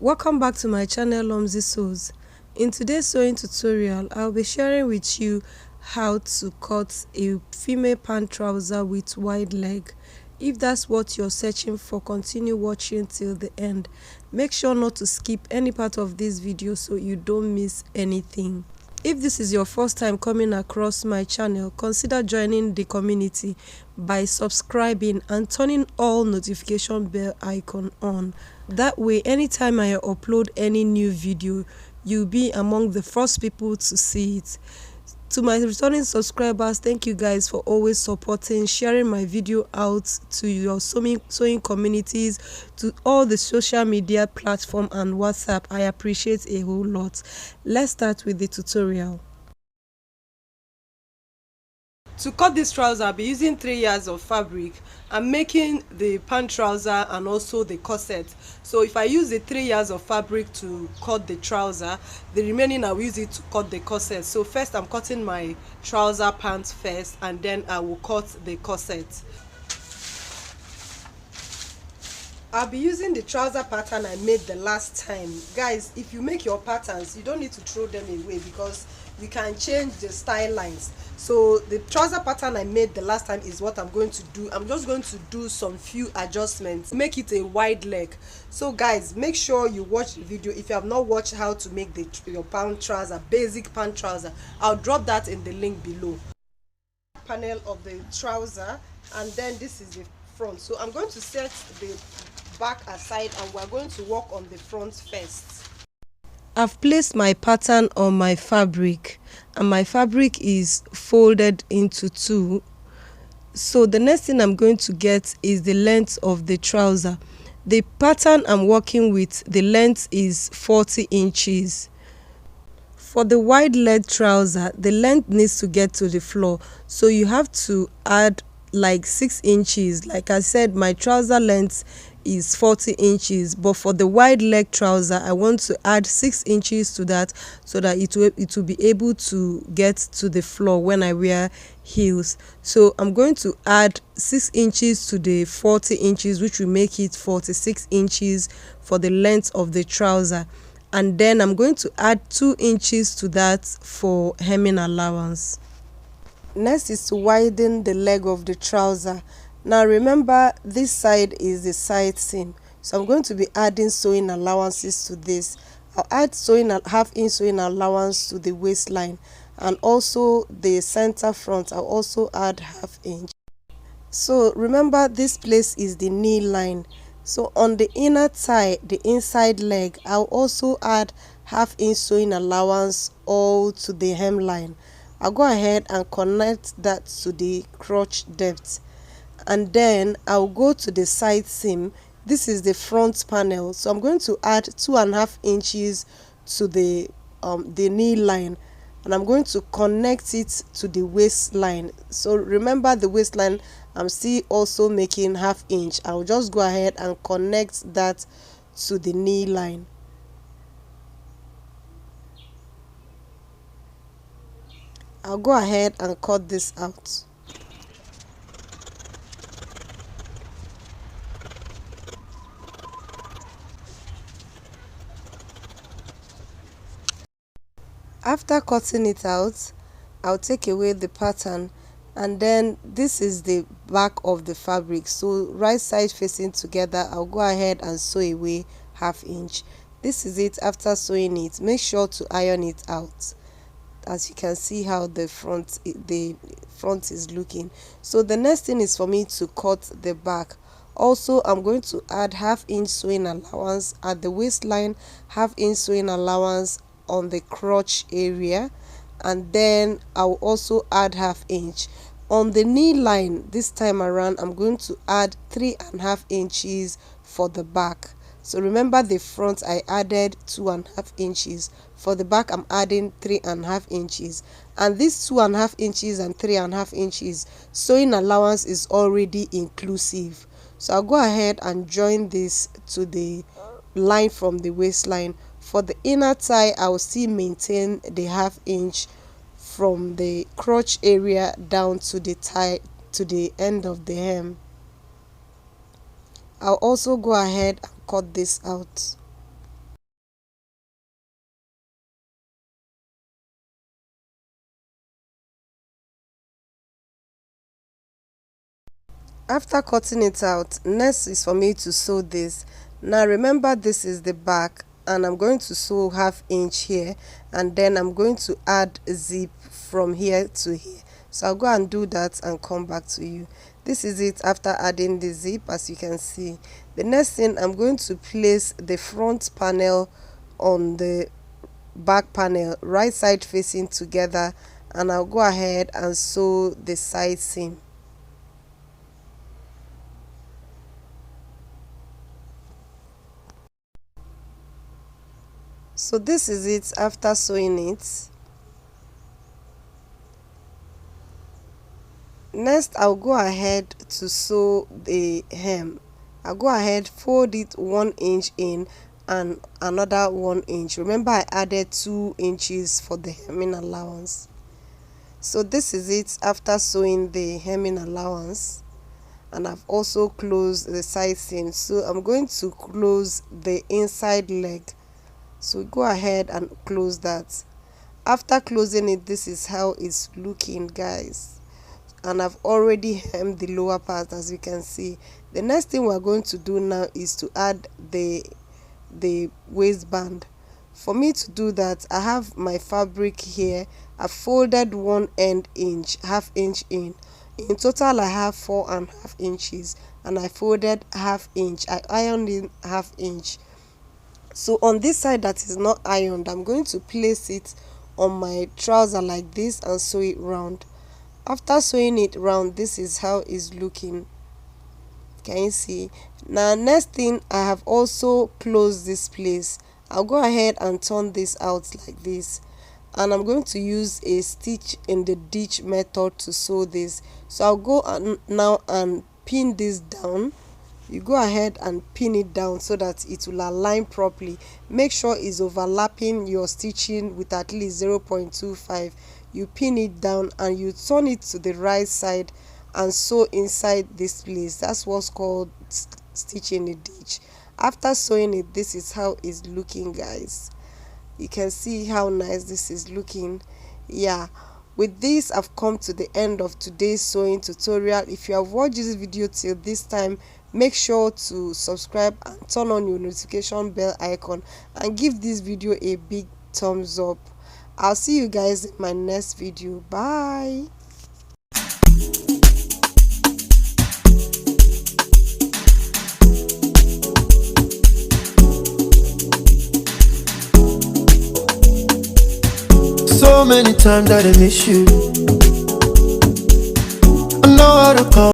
Welcome back to my channel Lomzy Sews. In today's sewing tutorial, I'll be sharing with you how to cut a female pant trouser with wide leg. If that's what you're searching for, continue watching till the end. Make sure not to skip any part of this video so you don't miss anything. If this is your first time coming across my channel, consider joining the community by subscribing and turning all notification bell icon on. That way, anytime I upload any new video, you'll be among the first people to see it. To my returning subscribers, thank you guys for always supporting, sharing my video out to your sewing communities, to all the social media platform and WhatsApp. I appreciate a whole lot. Let's start with the tutorial. To cut this trouser, I'll be using 3 yards of fabric. I'm making the pant trouser and also the corset. So if I use the 3 yards of fabric to cut the trouser, the remaining I'll use it to cut the corset. So first I'm cutting my trouser pants first, and then I will cut the corset. I'll be using the trouser pattern I made the last time. Guys, if you make your patterns, you don't need to throw them away because you can change the style lines. So the trouser pattern I made the last time is what I'm going to do. I'm just going to do some few adjustments, make it a wide leg. So guys, make sure you watch the video. If you have not watched how to make your pant trouser, basic pant trouser, I'll drop that in the link below. Panel of the trouser, and then this is the front. So I'm going to set the back aside and we're going to work on the front first. I've placed my pattern on my fabric and my fabric is folded into two. So the next thing I'm going to get is the length of the trouser. The pattern I'm working with, the length is 40 inches. For the wide leg trouser, the length needs to get to the floor, so you have to add like 6 inches. Like I said, my trouser length is 40 inches, but for the wide leg trouser I want to add 6 inches to that so that it will be able to get to the floor when I wear heels. So I'm going to add 6 inches to the 40 inches, which will make it 46 inches for the length of the trouser, and then I'm going to add 2 inches to that for hemming allowance. Next is to widen the leg of the trouser. Now remember, this side is the side seam, so I'm going to be adding sewing allowances to this. I'll add half-inch sewing allowance to the waistline, and also the center front I'll also add half-inch. So remember, this place is the knee line, so on the inner thigh, the inside leg, I'll also add half-inch sewing allowance all to the hemline. I'll go ahead and connect that to the crotch depth, and then I'll go to the side seam. This is the front panel, so I'm going to add 2.5 inches to the knee line, and I'm going to connect it to the waistline. So remember, the waistline I'm still also making half-inch. I'll just go ahead and connect that to the knee line. I'll go ahead and cut this out. After cutting it out, I'll take away the pattern, and then this is the back of the fabric. So right side facing together, I'll go ahead and sew away half-inch. This is it after sewing it. Make sure to iron it out. As you can see how the front is looking. So the next thing is for me to cut the back. Also, I'm going to add half-inch sewing allowance at the waistline, half-inch sewing allowance on the crotch area, and then I'll also add half-inch on the knee line. This time around I'm going to add 3.5 inches for the back. So remember, the front I added 2.5 inches. For the back I'm adding 3.5 inches, and these 2.5 inches and 3.5 inches sewing allowance is already inclusive. So I'll go ahead and join this to the line from the waistline. For the inner thigh, I will still maintain the half-inch from the crotch area down to the thigh, to the end of the hem. I'll also go ahead and cut this out. After cutting it out, next is for me to sew this. Now remember, this is the back, and I'm going to sew 1/2 inch here, and then I'm going to add a zip from here to here. So I'll go and do that and come back to you. This is it after adding the zip. As you can see, the next thing, I'm going to place the front panel on the back panel, right side facing together, and I'll go ahead and sew the side seam. So this is it after sewing it. Next, I'll go ahead to sew the hem. I'll go ahead, fold it 1 inch in and another 1 inch. Remember, I added 2 inches for the hemming allowance. So this is it after sewing the hemming allowance, and I've also closed the side seam. So I'm going to close the inside leg. So go ahead and close that. After closing it, this is how it's looking, guys, and I've already hemmed the lower part, as you can see. The next thing we're going to do now is to add the waistband. For me to do that, I have my fabric here. I folded 1 end inch, 1/2 inch in total. I have 4.5 inches, and I folded 1/2 inch. I ironed in 1/2 inch. So on this side that is not ironed, I'm going to place it on my trouser like this and sew it round. After sewing it round, this is how it's looking. Can you see? Now next thing, I have also closed this place. I'll go ahead and turn this out like this, and I'm going to use a stitch in the ditch method to sew this. So I'll go now and pin this down. You go ahead and pin it down so that it will align properly. Make sure it's overlapping your stitching with at least 0.25. You pin it down and you turn it to the right side and sew inside this place. That's what's called stitching the ditch. After sewing it, this is how it's looking, guys. You can see how nice this is looking. Yeah, with this, I've come to the end of today's sewing tutorial. If you have watched this video till this time, make sure to subscribe and turn on your notification bell icon and give this video a big thumbs up. I'll see you guys in my next video. Bye. So many times that I miss you. I know how to call.